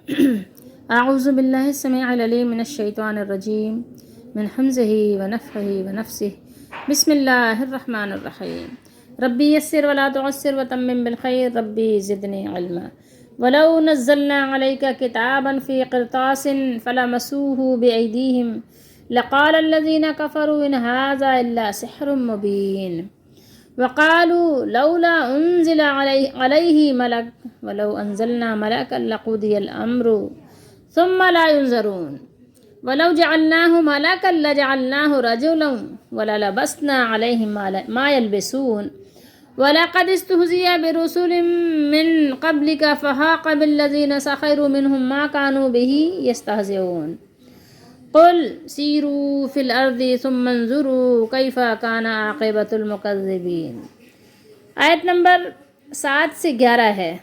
اعوذ باللہ السمیع العلیم من الشیطان الرجیم من حمزہ ونفخہ ونفثہ بسم اللہ الرحمن الرحیم ربی یسر ولا تعسر وتمم بالخیر ربی زدنی علما ولو نزلنا علیک کتابا فی قرطاس فلمسوه بأیدیہم لقال الذین کفروا ان ھذا الا سحر مبین وقالوا لولا انزل علیہ ملک ولو انزلنا ملکا لقضی الامر ثم لا ينظرون ولو جعلناه ملكا لجعلناه رجلا وللبسنا عليهم ما يلبسون ولقد استهزئ برسل من قبلك فحاق بالذين سخروا منهم ما كانوا به يستهزئون قل سيروا في الأرض ثم انظروا كيف كان عاقبة المكذبين۔ آیت نمبر 7 سے 11 ہے،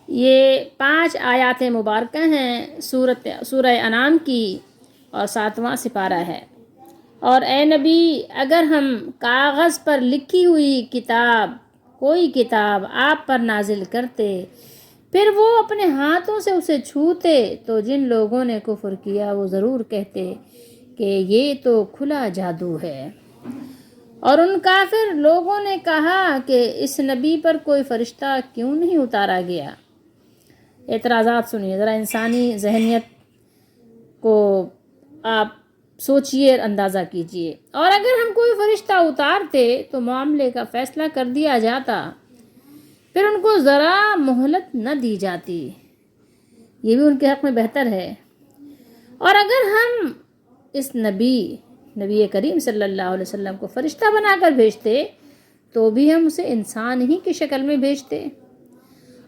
یہ 5 آیات مبارکہ ہیں سورہ انعام کی اور 7واں سپارہ ہے۔ اور اے نبی، اگر ہم کاغذ پر لکھی ہوئی کوئی کتاب آپ پر نازل کرتے پھر وہ اپنے ہاتھوں سے اسے چھوتے تو جن لوگوں نے کفر کیا وہ ضرور کہتے کہ یہ تو کھلا جادو ہے۔ اور ان کافر لوگوں نے کہا کہ اس نبی پر کوئی فرشتہ کیوں نہیں اتارا گیا۔ اعتراضات سنیے ذرا، انسانی ذہنیت کو آپ سوچئے اور اندازہ کیجئے۔ اور اگر ہم کوئی فرشتہ اتارتے تو معاملے کا فیصلہ کر دیا جاتا، پھر ان کو ذرا مہلت نہ دی جاتی، یہ بھی ان کے حق میں بہتر ہے۔ اور اگر ہم اس نبی کریم صلی اللہ علیہ وسلم کو فرشتہ بنا کر بھیجتے تو بھی ہم اسے انسان ہی کی شکل میں بھیجتے،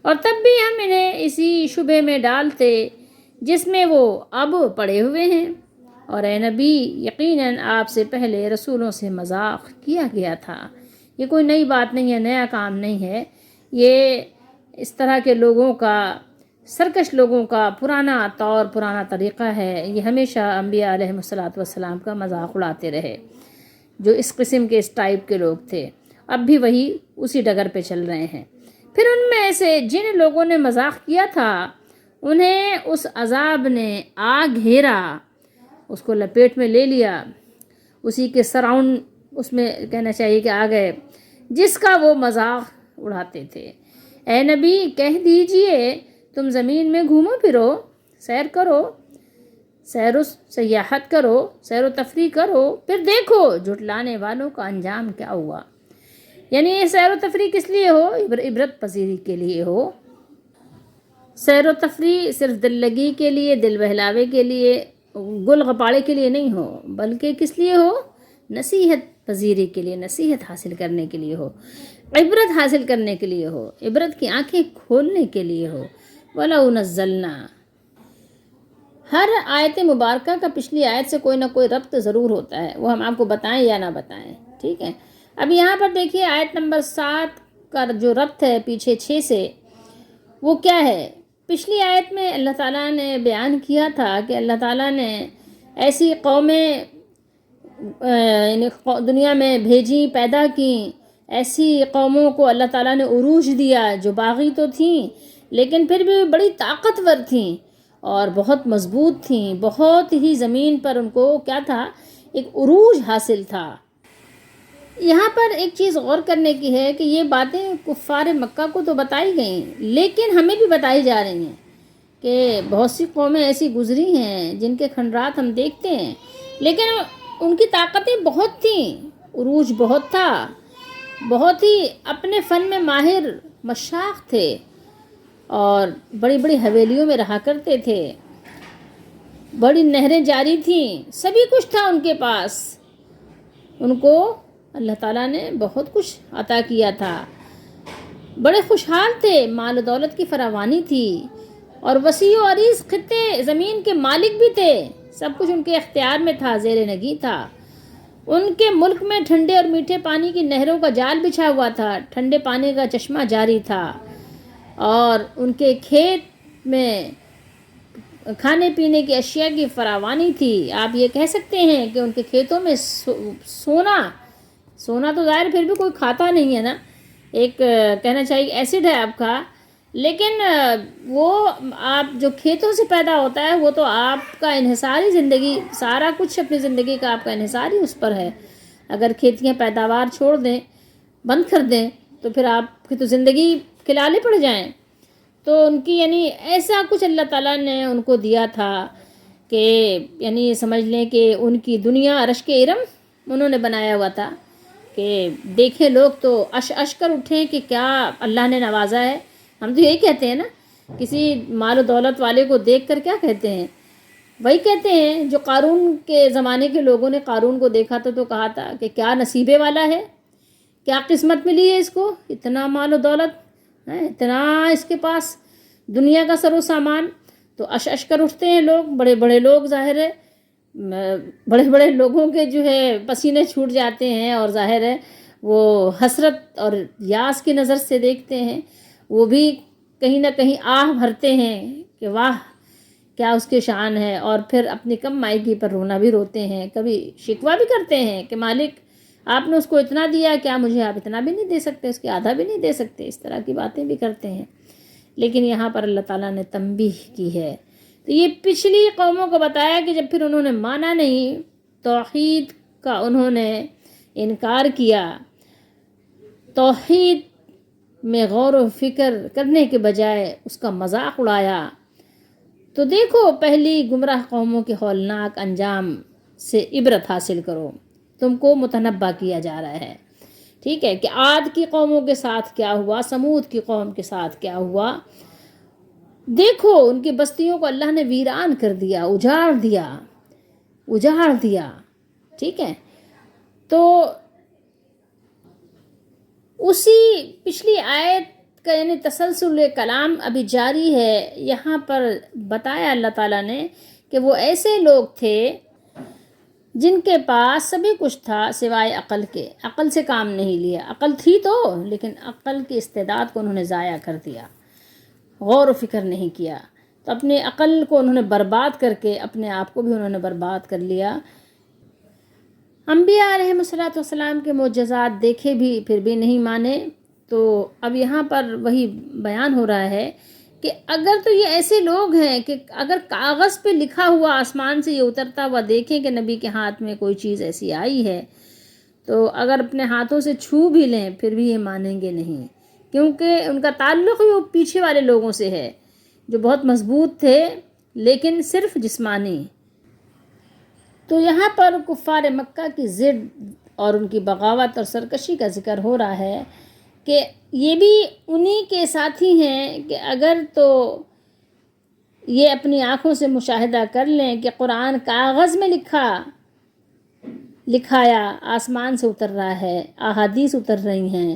اور تب بھی ہم انہیں اسی شبہ میں ڈالتے جس میں وہ اب پڑے ہوئے ہیں۔ اور اے نبی، یقیناً آپ سے پہلے رسولوں سے مذاق کیا گیا تھا، یہ کوئی نئی بات نہیں ہے، نیا کام نہیں ہے، یہ اس طرح کے لوگوں کا، سرکش لوگوں کا پرانا طریقہ ہے۔ یہ ہمیشہ انبیاء علیہ السلام کا مذاق اڑاتے رہے، جو اس قسم کے اس ٹائپ کے لوگ تھے، اب بھی وہی اسی ڈگر پہ چل رہے ہیں۔ پھر ان میں سے جن لوگوں نے مذاق کیا تھا انہیں اس عذاب نے آ گھیرا، اس کو لپیٹ میں لے لیا، اسی کے سراؤنڈ اس میں کہنا چاہیے کہ آ گئے جس کا وہ مذاق اڑاتے تھے۔ اے نبی، کہہ دیجئے تم زمین میں گھومو پھرو، سیر کرو، سیر و سیاحت کرو، سیر و تفریح کرو، پھر دیکھو جھٹلانے والوں کا انجام کیا ہوا۔ یعنی یہ سیر و تفریح کس لیے ہو؟ عبرت پذیری کے لیے ہو۔ سیر و تفریح صرف دل لگی کے لیے، دل بہلاوے کے لیے، گل غپاڑے کے لیے نہیں ہو، بلکہ کس لیے ہو؟ نصیحت پذیری کے لیے، نصیحت حاصل کرنے کے لیے ہو، عبرت حاصل کرنے کے لیے ہو، عبرت کی آنکھیں کھولنے کے لیے ہو۔ وَلَوْ نَزَّلْنَا، ہر آیت مبارکہ کا پچھلی آیت سے کوئی نہ کوئی ربط ضرور ہوتا ہے، وہ ہم آپ کو بتائیں یا نہ بتائیں، ٹھیک ہے۔ اب یہاں پر دیکھیے آیت نمبر 7 کا جو ربط ہے پیچھے 6 سے، وہ کیا ہے؟ پچھلی آیت میں اللہ تعالیٰ نے بیان کیا تھا کہ اللہ تعالیٰ نے ایسی قومیں دنیا میں بھیجی، پیدا کی، ایسی قوموں کو اللہ تعالیٰ نے عروج دیا جو باغی تو تھیں لیکن پھر بھی بڑی طاقتور تھیں اور بہت مضبوط تھیں، بہت ہی زمین پر ان کو کیا تھا؟ ایک عروج حاصل تھا۔ یہاں پر ایک چیز غور کرنے کی ہے کہ یہ باتیں کفار مکہ کو تو بتائی گئیں لیکن ہمیں بھی بتائی جا رہی ہیں کہ بہت سی قومیں ایسی گزری ہیں جن کے کھنڈرات ہم دیکھتے ہیں لیکن ان کی طاقتیں بہت تھیں، عروج بہت تھا، بہت ہی اپنے فن میں ماہر مشاق تھے اور بڑی بڑی حویلیوں میں رہا کرتے تھے، بڑی نہریں جاری تھیں، سبھی کچھ تھا ان کے پاس، ان کو اللہ تعالیٰ نے بہت کچھ عطا کیا تھا، بڑے خوشحال تھے، مال و دولت کی فراوانی تھی اور وسیع و عریض خطے زمین کے مالک بھی تھے، سب کچھ ان کے اختیار میں تھا، زیر نگیں تھا۔ ان کے ملک میں ٹھنڈے اور میٹھے پانی کی نہروں کا جال بچھا ہوا تھا، ٹھنڈے پانی کا چشمہ جاری تھا اور ان کے کھیت میں کھانے پینے کی اشیاء کی فراوانی تھی۔ آپ یہ کہہ سکتے ہیں کہ ان کے کھیتوں میں سونا تو ظاہر پھر بھی کوئی کھاتا نہیں ہے نا، ایک کہنا چاہیے ایسڈ ہے آپ کا لیکن وہ آپ جو کھیتوں سے پیدا ہوتا ہے وہ تو آپ کا انحصاری زندگی، سارا کچھ اپنی زندگی کا آپ کا انحصار ہی اس پر ہے. اگر کھیتیاں پیداوار چھوڑ دیں، بند کر دیں، تو پھر آپ کی تو زندگی کھلالے پڑ جائیں. تو ان کی یعنی ایسا کچھ اللہ تعالیٰ نے ان کو دیا تھا کہ یعنی یہ سمجھ لیں کہ ان کی دنیا رشک ارم انہوں نے بنایا ہوا تھا کہ دیکھیں لوگ تو اش کر اٹھیں کہ کیا اللہ نے نوازا ہے. ہم تو یہی کہتے ہیں نا، کسی مال و دولت والے کو دیکھ کر کیا کہتے ہیں؟ وہی کہتے ہیں جو قارون کے زمانے کے لوگوں نے قارون کو دیکھا تو کہا تھا کہ کیا نصیبے والا ہے، کیا قسمت ملی ہے اس کو، اتنا مال و دولت ہے، اتنا اس کے پاس دنیا کا سر و سامان. تو اش کر اٹھتے ہیں لوگ، بڑے بڑے لوگ، ظاہر ہے بڑے بڑے لوگوں کے جو ہے پسینے چھوٹ جاتے ہیں، اور ظاہر ہے وہ حسرت اور یاس کی نظر سے دیکھتے ہیں. وہ بھی کہیں نہ کہیں آہ بھرتے ہیں کہ واہ کیا اس کے شان ہے، اور پھر اپنی کم مائگی پر رونا بھی روتے ہیں. کبھی شکوہ بھی کرتے ہیں کہ مالک آپ نے اس کو اتنا دیا، کیا مجھے آپ اتنا بھی نہیں دے سکتے، اس کے آدھا بھی نہیں دے سکتے. اس طرح کی باتیں بھی کرتے ہیں. لیکن یہاں پر اللہ تعالیٰ نے تنبیہ کی ہے. تو یہ پچھلی قوموں کو بتایا کہ جب پھر انہوں نے مانا نہیں، توحید کا انہوں نے انکار کیا، توحید میں غور و فکر کرنے کے بجائے اس کا مذاق اڑایا، تو دیکھو پہلی گمراہ قوموں کے ہولناک انجام سے عبرت حاصل کرو. تم کو متنبہ کیا جا رہا ہے، ٹھیک ہے، کہ عاد کی قوموں کے ساتھ کیا ہوا، سمود کی قوم کے ساتھ کیا ہوا. دیکھو ان کی بستیوں کو اللہ نے ویران کر دیا، اجاڑ دیا. ٹھیک ہے، تو اسی پچھلی آیت کا یعنی تسلسل کلام ابھی جاری ہے. یہاں پر بتایا اللہ تعالیٰ نے کہ وہ ایسے لوگ تھے جن کے پاس سبھی کچھ تھا سوائے عقل کے. عقل سے کام نہیں لیا، عقل تھی تو، لیکن عقل کی استعداد کو انہوں نے ضائع کر دیا، غور و فکر نہیں کیا. تو اپنے عقل کو انہوں نے برباد کر کے اپنے آپ کو بھی انہوں نے برباد کر لیا. انبیاء علیہ السلام کے معجزات دیکھے بھی پھر بھی نہیں مانے. تو اب یہاں پر وہی بیان ہو رہا ہے کہ اگر تو یہ ایسے لوگ ہیں کہ اگر کاغذ پہ لکھا ہوا آسمان سے یہ اترتا ہوا دیکھیں کہ نبی کے ہاتھ میں کوئی چیز ایسی آئی ہے، تو اگر اپنے ہاتھوں سے چھو بھی لیں پھر بھی یہ مانیں گے نہیں، کیونکہ ان کا تعلق بھی وہ پیچھے والے لوگوں سے ہے جو بہت مضبوط تھے لیکن صرف جسمانی. تو یہاں پر کفار مکہ کی ضد اور ان کی بغاوت اور سرکشی کا ذکر ہو رہا ہے کہ یہ بھی انہی کے ساتھی ہیں کہ اگر تو یہ اپنی آنکھوں سے مشاہدہ کر لیں کہ قرآن کاغذ میں لکھایا آسمان سے اتر رہا ہے، احادیث اتر رہی ہیں،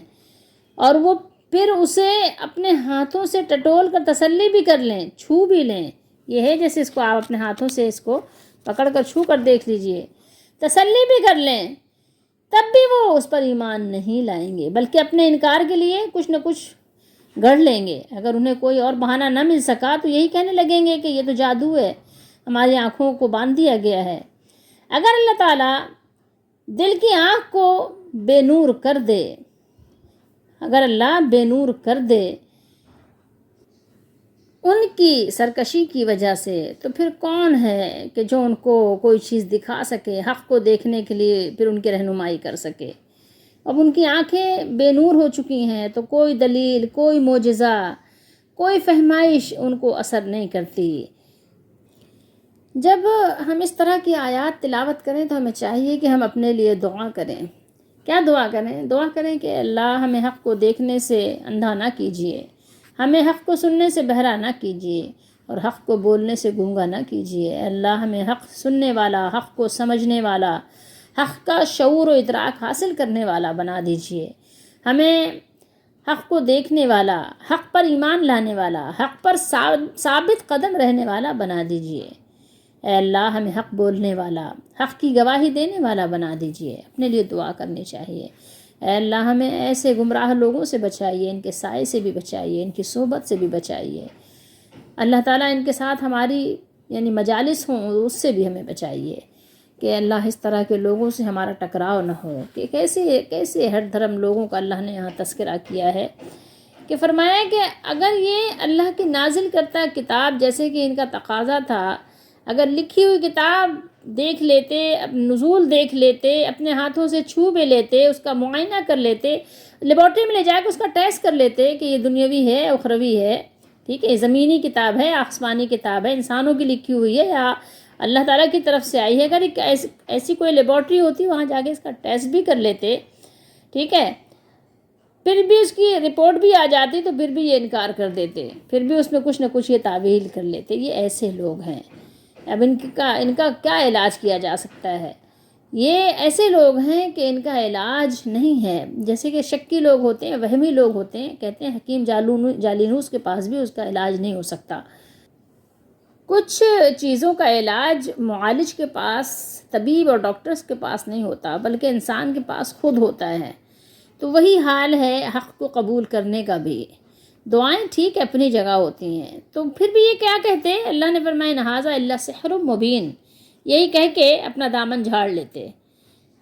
اور وہ پھر اسے اپنے ہاتھوں سے ٹٹول کر تسلی بھی کر لیں، چھو بھی لیں. یہ ہے جیسے اس کو آپ اپنے ہاتھوں سے اس کو پکڑ کر چھو کر دیکھ لیجئے، تسلی بھی کر لیں، تب بھی وہ اس پر ایمان نہیں لائیں گے، بلکہ اپنے انکار کے لیے کچھ نہ کچھ گڑھ لیں گے. اگر انہیں کوئی اور بہانہ نہ مل سکا تو یہی کہنے لگیں گے کہ یہ تو جادو ہے، ہماری آنکھوں کو باندھ دیا گیا ہے. اگر اللہ تعالیٰ دل کی آنکھ کو بے نور کر دے، اگر اللہ بے نور کر دے ان کی سرکشی کی وجہ سے، تو پھر کون ہے کہ جو ان کو کوئی چیز دکھا سکے، حق کو دیکھنے کے لیے پھر ان کی رہنمائی کر سکے. اب ان کی آنکھیں بے نور ہو چکی ہیں تو کوئی دلیل، کوئی معجزہ، کوئی فہمائش ان کو اثر نہیں کرتی. جب ہم اس طرح کی آیات تلاوت کریں تو ہمیں چاہیے کہ ہم اپنے لیے دعا کریں. کیا دعا کریں؟ دعا کریں کہ اللہ ہمیں حق کو دیکھنے سے اندھا نہ کیجیے، ہمیں حق کو سننے سے بہرا نہ کیجیے، اور حق کو بولنے سے گونگا نہ کیجیے. اللہ ہمیں حق سننے والا، حق کو سمجھنے والا، حق کا شعور و ادراک حاصل کرنے والا بنا دیجیے. ہمیں حق کو دیکھنے والا، حق پر ایمان لانے والا، حق پر ثابت قدم رہنے والا بنا دیجیے. اے اللہ ہمیں حق بولنے والا، حق کی گواہی دینے والا بنا دیجیے. اپنے لیے دعا کرنی چاہیے. اے اللہ ہمیں ایسے گمراہ لوگوں سے بچائیے، ان کے سائے سے بھی بچائیے، ان کی صحبت سے بھی بچائیے. اللہ تعالیٰ ان کے ساتھ ہماری یعنی مجالس ہوں اس سے بھی ہمیں بچائیے کہ اللہ اس طرح کے لوگوں سے ہمارا ٹکراؤ نہ ہو. کہ کیسے ہر دھرم لوگوں کا اللہ نے یہاں تذکرہ کیا ہے کہ فرمایا کہ اگر یہ اللہ کی نازل کرتا کتاب جیسے کہ ان کا تقاضا تھا، اگر لکھی ہوئی کتاب دیکھ لیتے، نزول دیکھ لیتے، اپنے ہاتھوں سے چھو بھی لیتے، اس کا معائنہ کر لیتے، لیبارٹری میں لے جا کے اس کا ٹیسٹ کر لیتے کہ یہ دنیاوی ہے اخروی ہے، ٹھیک ہے، زمینی کتاب ہے آسمانی کتاب ہے، انسانوں کی لکھی ہوئی ہے یا اللہ تعالیٰ کی طرف سے آئی ہے، اگر ایک ایسی کوئی لیبارٹری ہوتی وہاں جا کے اس کا ٹیسٹ بھی کر لیتے، ٹھیک ہے، پھر بھی اس کی رپورٹ بھی آ جاتی تو پھر بھی یہ انکار کر دیتے، پھر بھی اس میں کچھ نہ کچھ یہ تعویل کر لیتے۔ یہ ایسے لوگ ہیں، اب ان کا کیا علاج کیا جا سکتا ہے؟ یہ ایسے لوگ ہیں کہ ان کا علاج نہیں ہے، جیسے کہ شکی لوگ ہوتے ہیں، وہمی لوگ ہوتے ہیں، کہتے ہیں حکیم جالینوس کے پاس بھی اس کا علاج نہیں ہو سکتا۔ کچھ چیزوں کا علاج معالج کے پاس، طبیب اور ڈاکٹرز کے پاس نہیں ہوتا، بلکہ انسان کے پاس خود ہوتا ہے۔ تو وہی حال ہے حق کو قبول کرنے کا بھی۔ دعائیں ٹھیک اپنی جگہ ہوتی ہیں، تو پھر بھی یہ کیا کہتے ہیں؟ اللہ نے فرمایا نہٰذا الا سحر مبین، یہی کہہ کے اپنا دامن جھاڑ لیتے،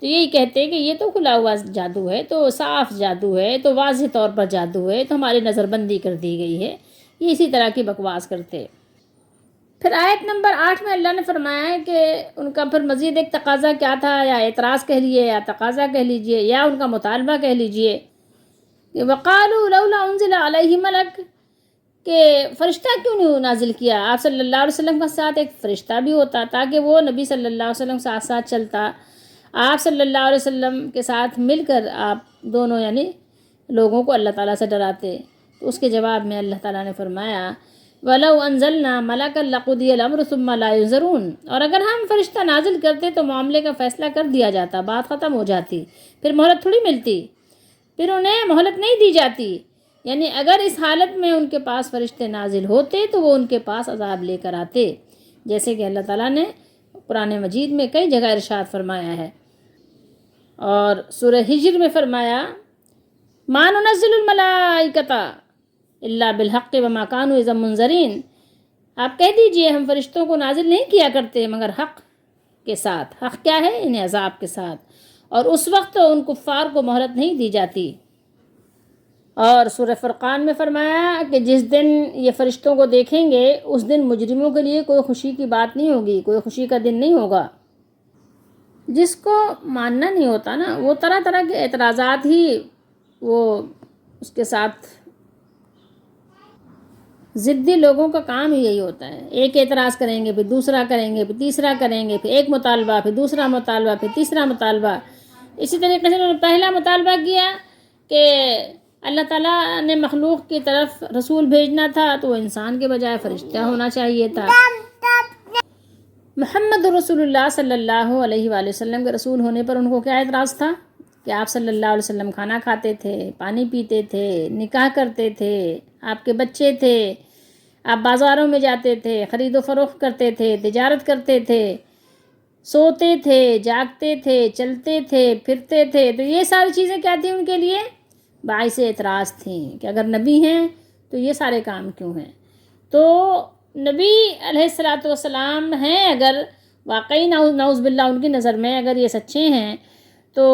تو یہی کہتے کہ یہ تو کھلا ہوا جادو ہے، تو صاف جادو ہے، تو واضح طور پر جادو ہے، تو ہماری نظر بندی کر دی گئی ہے، یہ اسی طرح کی بکواس کرتے۔ پھر آیت نمبر 8 میں اللہ نے فرمایا ہے کہ ان کا پھر مزید ایک تقاضا کیا تھا، یا اعتراض کہہ لیجیے یا تقاضا کہہ لیجیے یا ان کا مطالبہ کہہ لیجیے کہ وقالوا لولا انزل علیہ ملک، کہ فرشتہ کیوں نہیں نازل کیا؟ آپ صلی اللہ علیہ وسلم کے ساتھ ایک فرشتہ بھی ہوتا تاکہ وہ نبی صلی اللہ علیہ وسلم ساتھ ساتھ چلتا، آپ صلی اللہ علیہ وسلم کے ساتھ مل کر آپ دونوں یعنی لوگوں کو اللہ تعالیٰ سے ڈراتے۔ تو اس کے جواب میں اللہ تعالیٰ نے فرمایا وَلَوْ أَنزَلْنَا مَلَكًا لَقُضِيَ الْأَمْرُ ثُمَّ لَا يُنظَرُونَ، اور اگر ہم فرشتہ نازل کرتے تو معاملے کا فیصلہ کر دیا جاتا، بات ختم ہو جاتی، پھر مہلت تھوڑی ملتی، پھر انہیں مہلت نہیں دی جاتی۔ یعنی اگر اس حالت میں ان کے پاس فرشتے نازل ہوتے تو وہ ان کے پاس عذاب لے کر آتے، جیسے کہ اللہ تعالیٰ نے قرآن مجید میں کئی جگہ ارشاد فرمایا ہے، اور سورہ ہجر میں فرمایا مَا نُنَزِّلُ الْمَلَائِكَةَ إِلَّا بِالْحَقِّ وَمَا كَانُوا إِذًا مُنظَرِينَ، آپ کہہ دیجئے ہم فرشتوں کو نازل نہیں کیا کرتے مگر حق کے ساتھ۔ حق کیا ہے؟ انہیں عذاب کے ساتھ، اور اس وقت ان کفار کو مہلت نہیں دی جاتی۔ اور سورہ فرقان میں فرمایا کہ جس دن یہ فرشتوں کو دیکھیں گے اس دن مجرموں کے لیے کوئی خوشی کی بات نہیں ہوگی، کوئی خوشی کا دن نہیں ہوگا۔ جس کو ماننا نہیں ہوتا نا، وہ طرح طرح کے اعتراضات ہی وہ اس کے ساتھ، ضدی لوگوں کا کام ہی یہی ہوتا ہے، ایک اعتراض کریں گے پھر دوسرا کریں گے پھر تیسرا کریں گے، پھر ایک مطالبہ پھر دوسرا مطالبہ پھر تیسرا مطالبہ۔ اسی طریقے سے انہوں نے پہلا مطالبہ کیا کہ اللہ تعالیٰ نے مخلوق کی طرف رسول بھیجنا تھا تو وہ انسان کے بجائے فرشتہ ہونا چاہیے تھا۔ محمد رسول اللہ صلی اللہ علیہ وآلہ وسلم کے رسول ہونے پر ان کو کیا اعتراض تھا کہ آپ صلی اللہ علیہ وسلم کھانا کھاتے تھے، پانی پیتے تھے، نکاح کرتے تھے، آپ کے بچے تھے، آپ بازاروں میں جاتے تھے، خرید و فروخت کرتے تھے، تجارت کرتے تھے، سوتے تھے، جاگتے تھے، چلتے تھے، پھرتے تھے، تو یہ ساری چیزیں کیا تھیں ان کے لیے؟ باعث اعتراض تھیں کہ اگر نبی ہیں تو یہ سارے کام کیوں ہیں؟ تو نبی علیہ الصلاۃ والسلام ہیں، اگر واقعی نعوذ باللہ ان کی نظر میں اگر یہ سچے ہیں تو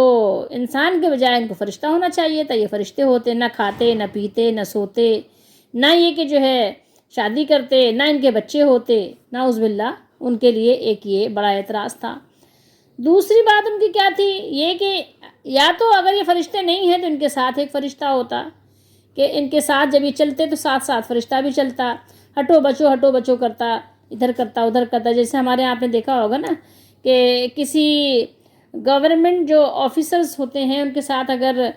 انسان کے بجائے ان کو فرشتہ ہونا چاہیے تھا۔ یہ فرشتے ہوتے، نہ کھاتے نہ پیتے نہ سوتے، نہ یہ کہ جو ہے شادی کرتے، نہ ان کے بچے ہوتے، نعوذ باللہ۔ ان کے لیے ایک یہ بڑا اعتراض تھا۔ دوسری بات ان کی کیا تھی؟ یہ کہ یا تو اگر یہ فرشتے نہیں ہیں تو ان کے ساتھ ایک فرشتہ ہوتا، کہ ان کے ساتھ جب یہ چلتے تو ساتھ ساتھ فرشتہ بھی چلتا، ہٹو بچو کرتا، ادھر کرتا ادھر کرتا۔ جیسے ہمارے یہاں آپ نے دیکھا ہوگا نا کہ کسی گورنمنٹ جو آفیسرز ہوتے ہیں ان کے ساتھ اگر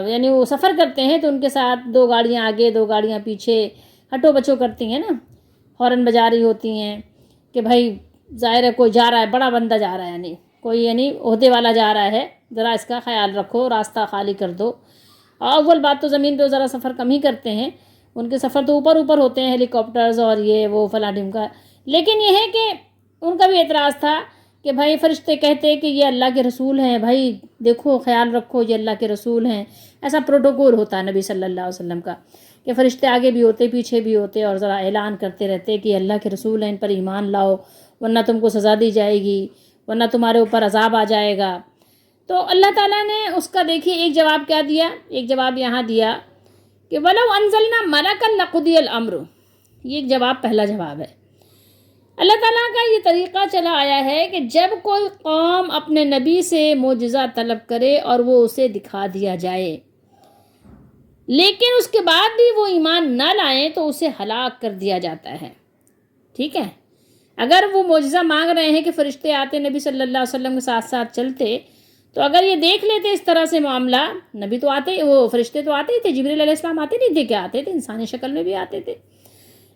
یعنی وہ سفر کرتے ہیں تو ان کے ساتھ 2 گاڑیاں آگے 2 گاڑیاں پیچھے ہٹو بچو کرتی ہیں نا، ہارن بجا رہی ہوتی ہیں کہ بھائی ظاہر ہے کوئی جا رہا ہے، بڑا بندہ جا رہا ہے، یعنی کوئی یعنی عہدے والا جا رہا ہے، ذرا اس کا خیال رکھو، راستہ خالی کر دو۔ اول بات تو زمین پہ ذرا سفر کم ہی کرتے ہیں، ان کے سفر تو اوپر ہوتے ہیں، ہیلی کاپٹرز اور یہ وہ فلاں ڈھمکا۔ لیکن یہ ہے کہ ان کا بھی اعتراض تھا کہ بھائی فرشتے کہتے کہ یہ اللہ کے رسول ہیں، بھائی دیکھو خیال رکھو یہ اللہ کے رسول ہیں۔ ایسا پروٹوکول ہوتا ہے نبی صلی اللہ علیہ وسلم کا کہ فرشتے آگے بھی ہوتے پیچھے بھی ہوتے اور ذرا اعلان کرتے رہتے کہ اللہ کے رسول ہیں، ان پر ایمان لاؤ ورنہ تم کو سزا دی جائے گی، ورنہ تمہارے اوپر عذاب آ جائے گا۔ تو اللہ تعالیٰ نے اس کا دیکھیے ایک جواب کیا دیا، ایک جواب یہاں دیا کہ وَلَوْ أَنزَلْنَا مَلَكًا لَقُضِيَ الْأَمْرُ، یہ ایک جواب، پہلا جواب ہے۔ اللہ تعالیٰ کا یہ طریقہ چلا آیا ہے کہ جب کوئی قوم اپنے نبی سے معجزہ طلب کرے اور وہ اسے دکھا دیا جائے، لیکن اس کے بعد بھی وہ ایمان نہ لائیں تو اسے ہلاک کر دیا جاتا ہے۔ ٹھیک ہے، اگر وہ معجزہ مانگ رہے ہیں کہ فرشتے آتے نبی صلی اللہ علیہ وسلم کے ساتھ ساتھ چلتے، تو اگر یہ دیکھ لیتے اس طرح سے معاملہ، نبی تو آتے، وہ فرشتے تو آتے ہی تھے، جبریل علیہ السلام آتے نہیں تھے، کیا آتے تھے؟ انسانی شکل میں بھی آتے تھے۔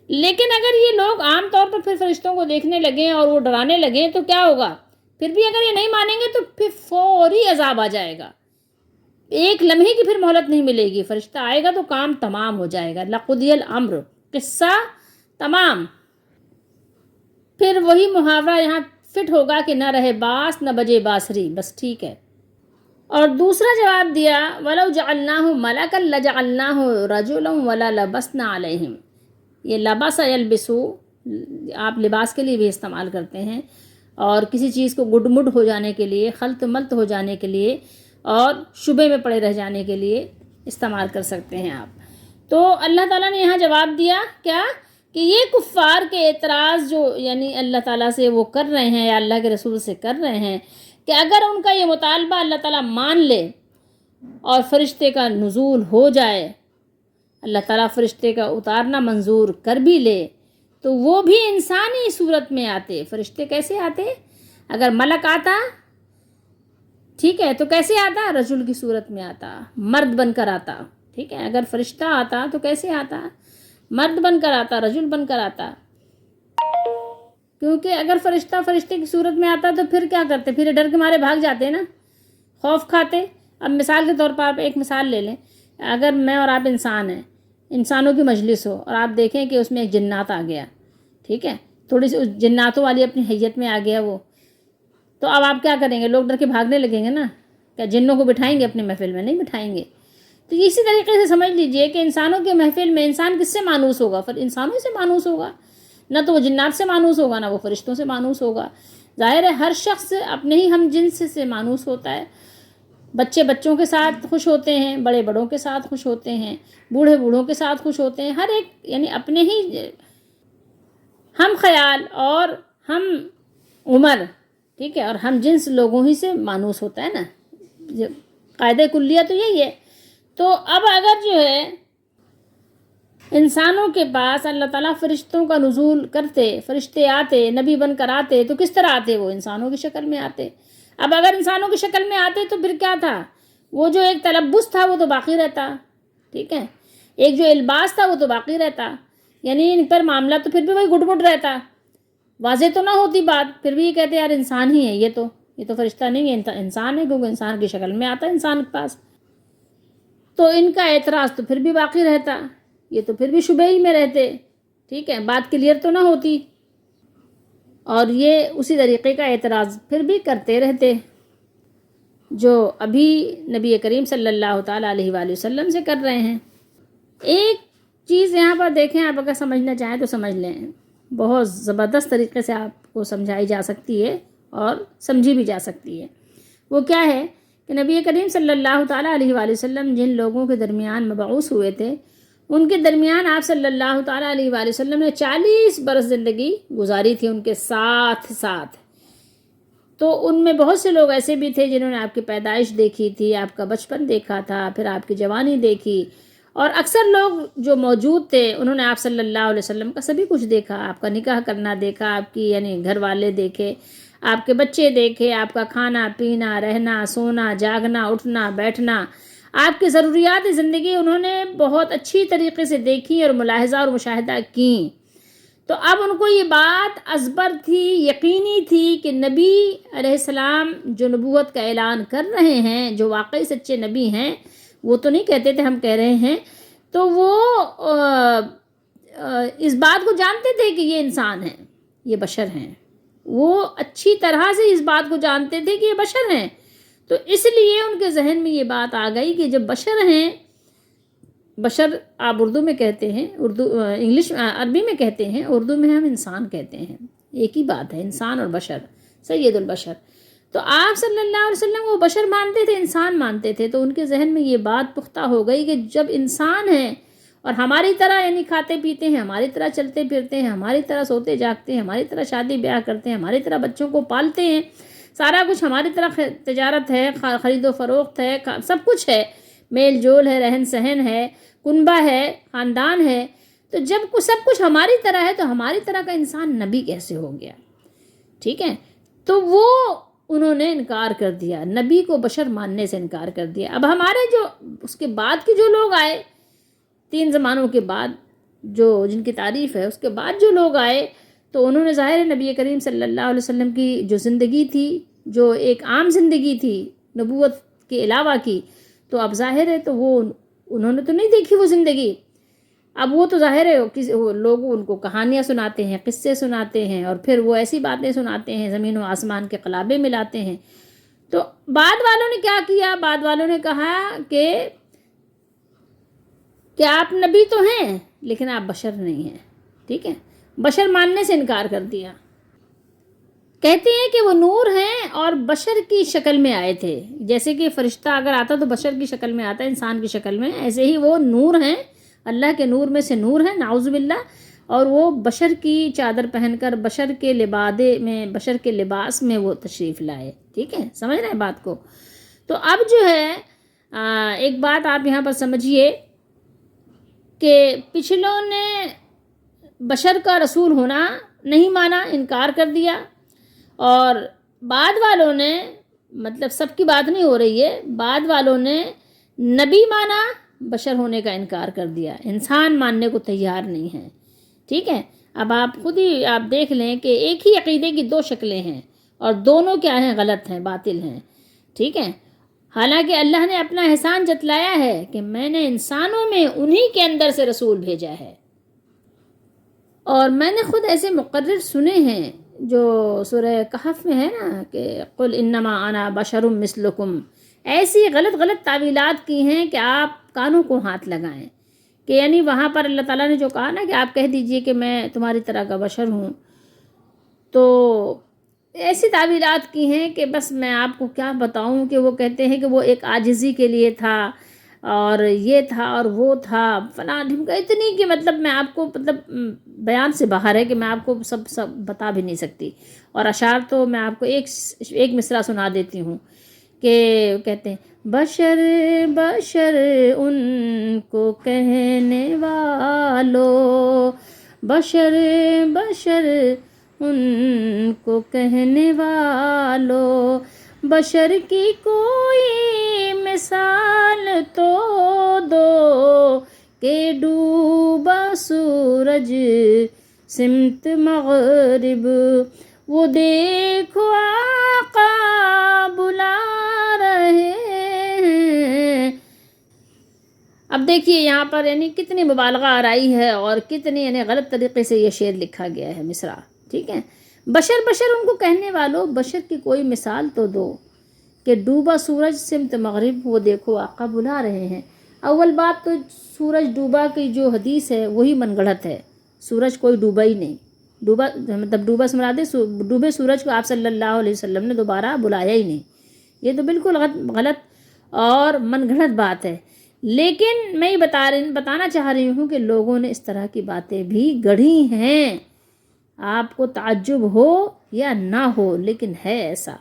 لیکن اگر یہ لوگ عام طور پر پھر فرشتوں کو دیکھنے لگیں اور وہ ڈرانے لگیں تو کیا ہوگا؟ پھر بھی اگر یہ نہیں مانیں گے تو پھر فوری عذاب آ جائے گا، ایک لمحے کی پھر مہلت نہیں ملے گی، فرشتہ آئے گا تو کام تمام ہو جائے گا، لقضی الامر، قصہ تمام۔ پھر وہی محاورہ یہاں فٹ ہوگا کہ نہ رہے باس نہ بجے باسری، بس ٹھیک ہے۔ اور دوسرا جواب دیا وَلَوْ جَعَلْنَاهُ مَلَكًا لَجَعَلْنَاهُ رَجُلًا وَلَا لَبَسْنَا عَلَيْهِمْ، یہ لبس یلبسو آپ لباس کے لیے بھی استعمال کرتے ہیں، اور کسی چیز کو گڈ مڈ ہو جانے کے لیے، خلط ملط ہو جانے کے لیے، اور شبے میں پڑے رہ جانے کے لیے استعمال کر سکتے ہیں آپ۔ تو اللہ تعالیٰ نے یہاں جواب دیا کیا کہ یہ کفار کے اعتراض جو یعنی اللہ تعالیٰ سے وہ کر رہے ہیں یا اللہ کے رسول سے کر رہے ہیں، کہ اگر ان کا یہ مطالبہ اللہ تعالیٰ مان لے اور فرشتے کا نزول ہو جائے، اللہ تعالیٰ فرشتے کا اتارنا منظور کر بھی لے، تو وہ بھی انسانی صورت میں آتے۔ فرشتے کیسے آتے؟ اگر ملک آتا، ٹھیک ہے، تو کیسے آتا؟ رجل کی صورت میں آتا، مرد بن کر آتا۔ ٹھیک ہے، اگر فرشتہ آتا تو کیسے آتا؟ مرد بن کر آتا، رجل بن کر آتا۔ کیونکہ اگر فرشتہ فرشتے کی صورت میں آتا تو پھر کیا کرتے؟ پھر ڈر کے مارے بھاگ جاتے نا، خوف کھاتے۔ اب مثال کے طور پر آپ ایک مثال لے لیں، اگر میں اور آپ انسان ہیں، انسانوں کی مجلس ہو اور آپ دیکھیں کہ اس میں ایک جنات آ گیا، ٹھیک ہے، تھوڑی سی اس جناتوں والی اپنی حیت میں آ گیا وہ، تو اب آپ کیا کریں گے؟ لوگ ڈر کے بھاگنے لگیں گے نا، کیا جنوں کو بٹھائیں گے اپنے محفل میں؟ نہیں بٹھائیں گے۔ تو اسی طریقے سے سمجھ لیجئے کہ انسانوں کے محفل میں انسان کس سے مانوس ہوگا؟ پھر انسانوں سے مانوس ہوگا، نہ تو وہ جنات سے مانوس ہوگا، نہ وہ فرشتوں سے مانوس ہوگا۔ ظاہر ہے ہر شخص اپنے ہی ہم جنس سے مانوس ہوتا ہے، بچے بچوں کے ساتھ خوش ہوتے ہیں، بڑے بڑوں کے ساتھ خوش ہوتے ہیں، بوڑھے بوڑھوں کے ساتھ خوش ہوتے ہیں، ہر ایک یعنی اپنے ہی ہم خیال اور ہم عمر، ٹھیک ہے، اور ہم جنس لوگوں ہی سے مانوس ہوتا ہے نا، قاعدہ کلیہ تو یہی ہے۔ تو اب اگر جو ہے انسانوں کے پاس اللہ تعالیٰ فرشتوں کا نزول کرتے، فرشتے آتے، نبی بن کر آتے، تو کس طرح آتے؟ وہ انسانوں کی شکل میں آتے۔ اب اگر انسانوں کی شکل میں آتے تو پھر کیا تھا؟ وہ جو ایک تلبس تھا وہ تو باقی رہتا، ٹھیک ہے، ایک جو الباس تھا وہ تو باقی رہتا، یعنی ان پر معاملہ تو پھر بھی وہی گڈ مڈ رہتا، واضح تو نہ ہوتی بات، پھر بھی یہ کہتے یار انسان ہی ہے، یہ تو فرشتہ نہیں ہے، انسان ہے، کیونکہ انسان کی شکل میں آتا ہے انسان کے پاس۔ تو ان کا اعتراض تو پھر بھی باقی رہتا، یہ تو پھر بھی شبہ ہی میں رہتے، ٹھیک ہے، بات کلیئر تو نہ ہوتی، اور یہ اسی طریقے کا اعتراض پھر بھی کرتے رہتے جو ابھی نبی کریم صلی اللہ تعالیٰ علیہ وآلہ وسلم سے کر رہے ہیں۔ ایک چیز یہاں پر دیکھیں، آپ اگر سمجھنا چاہیں تو سمجھ لیں، بہت زبردست طریقے سے آپ کو سمجھائی جا سکتی ہے اور سمجھی بھی جا سکتی ہے۔ وہ کیا ہے کہ نبی کریم صلی اللہ تعالیٰ علیہ وآلہ وسلم جن لوگوں کے درمیان مبعوث ہوئے تھے، ان کے درمیان آپ صلی اللہ تعالیٰ علیہ وآلہ وسلم نے 40 برس زندگی گزاری تھی ان کے ساتھ ساتھ۔ تو ان میں بہت سے لوگ ایسے بھی تھے جنہوں نے آپ کی پیدائش دیکھی تھی، آپ کا بچپن دیکھا تھا، پھر آپ کی جوانی دیکھی، اور اکثر لوگ جو موجود تھے انہوں نے آپ صلی اللہ علیہ وسلم کا سبھی کچھ دیکھا، آپ کا نکاح کرنا دیکھا، آپ کی یعنی گھر والے دیکھے، آپ کے بچے دیکھے، آپ کا کھانا پینا، رہنا سونا، جاگنا اٹھنا بیٹھنا، آپ کی ضروریات زندگی انہوں نے بہت اچھی طریقے سے دیکھی اور ملاحظہ اور مشاہدہ کی۔ تو اب ان کو یہ بات ازبر تھی، یقینی تھی کہ نبی علیہ السلام جو نبوت کا اعلان کر رہے ہیں، جو واقعی سچے نبی ہیں، وہ تو نہیں کہتے تھے ہم کہہ رہے ہیں، تو وہ اس بات کو جانتے تھے کہ یہ انسان ہیں، یہ بشر ہیں، وہ اچھی طرح سے اس بات کو جانتے تھے کہ یہ بشر ہیں۔ تو اس لیے ان کے ذہن میں یہ بات آ گئی کہ جب بشر ہیں، بشر آپ اردو میں کہتے ہیں، انگلش عربی میں کہتے ہیں، اردو میں ہم انسان کہتے ہیں، ایک ہی بات ہے، انسان اور بشر، سید البشر۔ تو آپ صلی اللہ علیہ وسلم وہ بشر مانتے تھے، انسان مانتے تھے، تو ان کے ذہن میں یہ بات پختہ ہو گئی کہ جب انسان ہیں اور ہماری طرح یعنی کھاتے پیتے ہیں، ہماری طرح چلتے پھرتے ہیں، ہماری طرح سوتے جاگتے ہیں، ہماری طرح شادی بیاہ کرتے ہیں، ہماری طرح بچوں کو پالتے ہیں، سارا کچھ ہماری طرح تجارت ہے، خرید و فروخت ہے، سب کچھ ہے، میل جول ہے، رہن سہن ہے، کنبہ ہے، خاندان ہے. تو جب سب کچھ ہماری طرح ہے تو ہماری طرح کا انسان نبی کیسے ہو گیا؟ ٹھیک ہے، تو وہ انہوں نے انکار کر دیا، نبی کو بشر ماننے سے انکار کر دیا. اب ہمارے جو اس کے بعد کے جو لوگ آئے، 3 زمانوں کے بعد جن کی تعریف ہے، اس کے بعد جو لوگ آئے تو انہوں نے ظاہر نبی کریم صلی اللہ علیہ وسلم کی جو زندگی تھی، جو ایک عام زندگی تھی نبوت کے علاوہ کی، تو اب ظاہر ہے تو وہ انہوں نے تو نہیں دیکھی وہ زندگی. اب وہ تو ظاہر ہے لوگ ان کو کہانیاں سناتے ہیں، قصے سناتے ہیں، اور پھر وہ ایسی باتیں سناتے ہیں، زمین و آسمان کے قلابے ملاتے ہیں. تو بعد والوں نے کیا کیا؟ بعد والوں نے کہا کہ آپ نبی تو ہیں لیکن آپ بشر نہیں ہیں. ٹھیک ہے، بشر ماننے سے انکار کر دیا. کہتے ہیں کہ وہ نور ہیں اور بشر کی شکل میں آئے تھے. جیسے کہ فرشتہ اگر آتا تو بشر کی شکل میں آتا ہے، انسان کی شکل میں، ایسے ہی وہ نور ہیں، اللہ کے نور میں سے نور ہیں، نعوذ باللہ. اور وہ بشر کی چادر پہن کر بشر کے لباس میں وہ تشریف لائے. ٹھیک ہے، سمجھ رہے ہیں بات کو؟ تو اب جو ہے ایک بات آپ یہاں پر سمجھیے کہ پچھلوں نے بشر کا رسول ہونا نہیں مانا، انکار کر دیا، اور بعد والوں نے، مطلب سب کی بات نہیں ہو رہی ہے، بعد والوں نے نبی مانا، بشر ہونے کا انکار کر دیا، انسان ماننے کو تیار نہیں ہے. ٹھیک ہے، اب آپ خود ہی آپ دیکھ لیں کہ ایک ہی عقیدے کی 2 شکلیں ہیں، اور دونوں کیا ہیں؟ غلط ہیں، باطل ہیں. ٹھیک ہے، حالانکہ اللہ نے اپنا احسان جتلایا ہے کہ میں نے انسانوں میں انہی کے اندر سے رسول بھیجا ہے. اور میں نے خود ایسے مقرر سنے ہیں جو سورہ کہف میں ہے نا کہ قل انما انا بشر مثلکم، ایسی غلط تعویلات کی ہیں کہ آپ کانوں کو ہاتھ لگائیں. کہ یعنی وہاں پر اللہ تعالیٰ نے جو کہا نا کہ آپ کہہ دیجئے کہ میں تمہاری طرح کا بشر ہوں، تو ایسی تعویلات کی ہیں کہ بس میں آپ کو کیا بتاؤں. کہ وہ کہتے ہیں کہ وہ ایک عاجزی کے لیے تھا، اور یہ تھا اور وہ تھا، فلاں ڈھمکا، اتنی کہ مطلب میں آپ کو مطلب بیان سے باہر ہے کہ میں آپ کو سب بتا بھی نہیں سکتی. اور اشعار تو میں آپ کو ایک مصرع سنا دیتی ہوں کہ کہتے ہیں بشر بشر ان کو کہنے والو، بشر بشر ان کو کہنے والو، بشر کی کوئی مثال تو دو کہ ڈوبا سورج سمت مغرب، وہ دیکھو آقا بلا رہے ہیں. اب دیکھیے یہاں پر یعنی کتنی مبالغہ آرائی ہے، اور کتنی یعنی غلط طریقے سے یہ شعر لکھا گیا ہے، مصرع. ٹھیک ہے، بشر بشر ان کو کہنے والوں، بشر کی کوئی مثال تو دو کہ ڈوبا سورج سمت مغرب، وہ دیکھو آقا بلا رہے ہیں. اول بات تو سورج ڈوبا کی جو حدیث ہے وہی من گڑھت ہے، سورج کوئی ڈوبا ہی نہیں. ڈوبا سے مراد ہے ڈوبے سورج کو آپ صلی اللہ علیہ وسلم نے دوبارہ بلایا ہی نہیں. یہ تو بالکل غلط اور من گھڑت بات ہے. لیکن میں بتانا چاہ رہی ہوں کہ لوگوں نے اس طرح کی باتیں بھی گڑھی ہیں، آپ کو تعجب ہو یا نہ ہو، لیکن ہے ایسا.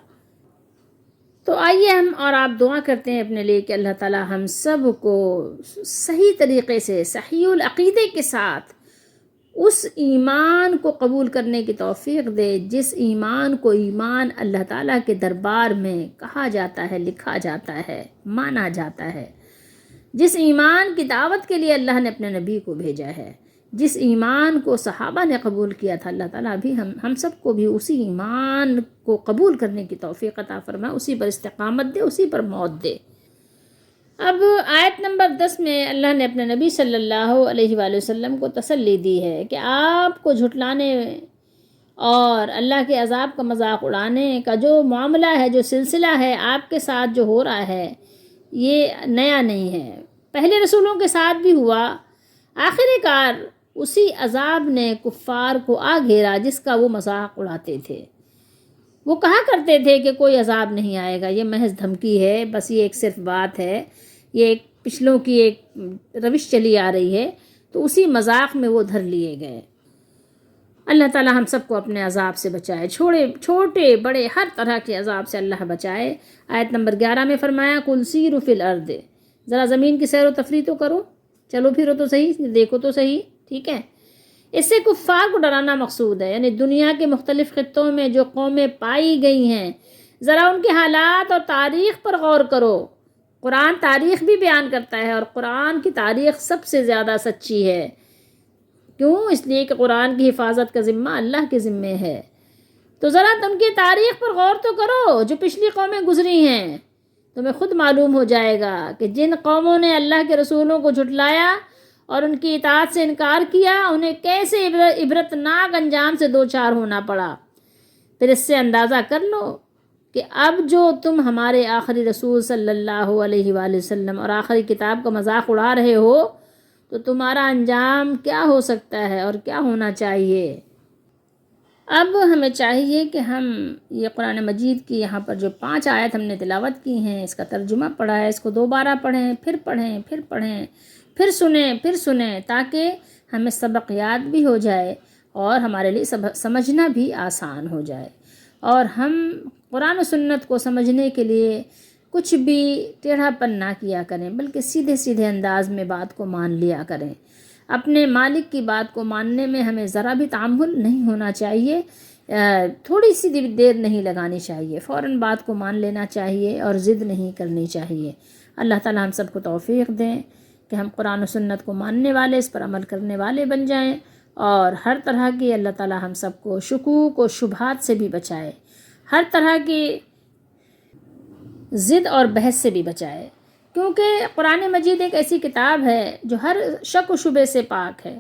تو آئیے ہم اور آپ دعا کرتے ہیں اپنے لیے کہ اللہ تعالی ہم سب کو صحیح طریقے سے، صحیح العقیدے کے ساتھ اس ایمان کو قبول کرنے کی توفیق دے جس ایمان کو ایمان اللہ تعالیٰ کے دربار میں کہا جاتا ہے، لکھا جاتا ہے، مانا جاتا ہے، جس ایمان کی دعوت کے لیے اللہ نے اپنے نبی کو بھیجا ہے، جس ایمان کو صحابہ نے قبول کیا تھا. اللہ تعالیٰ بھی ہم سب کو بھی اسی ایمان کو قبول کرنے کی توفیق عطا فرمائے، اسی پر استقامت دے، اسی پر موت دے. اب آیت نمبر 10 میں اللہ نے اپنے نبی صلی اللہ علیہ وآلہ وسلم کو تسلی دی ہے کہ آپ کو جھٹلانے اور اللہ کے عذاب کا مذاق اڑانے کا جو معاملہ ہے، جو سلسلہ ہے آپ کے ساتھ جو ہو رہا ہے، یہ نیا نہیں ہے، پہلے رسولوں کے ساتھ بھی ہوا. آخر کار اسی عذاب نے کفار کو آ گھیرا جس کا وہ مذاق اڑاتے تھے. وہ کہا کرتے تھے کہ کوئی عذاب نہیں آئے گا، یہ محض دھمکی ہے، بس یہ ایک صرف بات ہے، یہ ایک پچھلوں کی ایک روش چلی آ رہی ہے. تو اسی مذاق میں وہ دھر لیے گئے۔ اللہ تعالی ہم سب کو اپنے عذاب سے بچائے، چھوٹے بڑے ہر طرح کے عذاب سے اللہ بچائے۔ آیت نمبر 11 میں فرمایا قُلْ سِیرُوا فِی الْأَرْضِ، ذرا زمین کی سیر و تفریح تو کرو، چلو پھرو تو صحیح، دیکھو تو صحیح، ٹھیک ہے۔ اس سے کفار کو ڈرانا مقصود ہے، یعنی دنیا کے مختلف خطوں میں جو قومیں پائی گئی ہیں، ذرا ان کے حالات اور تاریخ پر غور کرو۔ قرآن تاریخ بھی بیان کرتا ہے، اور قرآن کی تاریخ سب سے زیادہ سچی ہے۔ کیوں؟ اس لیے کہ قرآن کی حفاظت کا ذمہ اللہ کے ذمے ہے۔ تو ذرا ان کی تاریخ پر غور تو کرو، جو پچھلی قومیں گزری ہیں، تمہیں خود معلوم ہو جائے گا کہ جن قوموں نے اللہ کے رسولوں کو جھٹلایا اور ان کی اطاعت سے انکار کیا، انہیں کیسے عبرتناک انجام سے دوچار ہونا پڑا۔ پھر اس سے اندازہ کر لو کہ اب جو تم ہمارے آخری رسول صلی اللہ علیہ وآلہ وسلم اور آخری کتاب کا مذاق اڑا رہے ہو، تو تمہارا انجام کیا ہو سکتا ہے اور کیا ہونا چاہیے۔ اب ہمیں چاہیے کہ ہم یہ قرآن مجید کی یہاں پر جو 5 آیت ہم نے تلاوت کی ہیں، اس کا ترجمہ پڑھا ہے، اس کو دوبارہ پڑھیں، پھر سنیں تاکہ ہمیں سبق یاد بھی ہو جائے اور ہمارے لیے سمجھنا بھی آسان ہو جائے، اور ہم قرآن و سنت کو سمجھنے کے لیے کچھ بھی ٹیڑھا پن نہ کیا کریں، بلکہ سیدھے انداز میں بات کو مان لیا کریں۔ اپنے مالک کی بات کو ماننے میں ہمیں ذرا بھی تعامل نہیں ہونا چاہیے، تھوڑی سی دیر نہیں لگانی چاہیے، فوراً بات کو مان لینا چاہیے اور ضد نہیں کرنی چاہیے۔ اللہ تعالی ہم سب کو توفیق دیں کہ ہم قرآن و سنت کو ماننے والے، اس پر عمل کرنے والے بن جائیں، اور ہر طرح کی اللہ تعالی ہم سب کو شکوک و شبہات سے بھی بچائے، ہر طرح کی ضد اور بحث سے بھی بچائے، کیونکہ قرآن مجید ایک ایسی کتاب ہے جو ہر شک و شبہ سے پاک ہے۔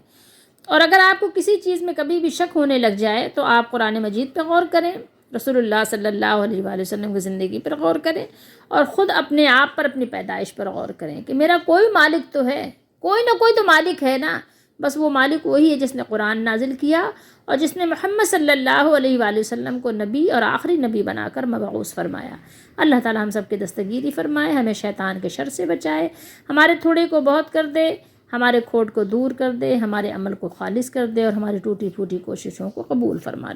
اور اگر آپ کو کسی چیز میں کبھی بھی شک ہونے لگ جائے تو آپ قرآن مجید پہ غور کریں، رسول اللہ صلی اللہ علیہ وآلہ وسلم کی زندگی پر غور کریں، اور خود اپنے آپ پر، اپنی پیدائش پر غور کریں کہ میرا کوئی مالک تو ہے، کوئی نہ کوئی تو مالک ہے نا، بس وہ مالک وہی ہے جس نے قرآن نازل کیا اور جس نے محمد صلی اللہ علیہ وآلہ وسلم کو نبی اور آخری نبی بنا کر مبعوث فرمایا۔ اللہ تعالی ہم سب کی دستگیری فرمائے، ہمیں شیطان کے شر سے بچائے، ہمارے تھوڑے کو بہت کر دے، ہمارے کھوٹ کو دور کر دے، ہمارے عمل کو خالص کر دے، اور ہماری ٹوٹی پھوٹی کوششوں کو قبول فرما لے۔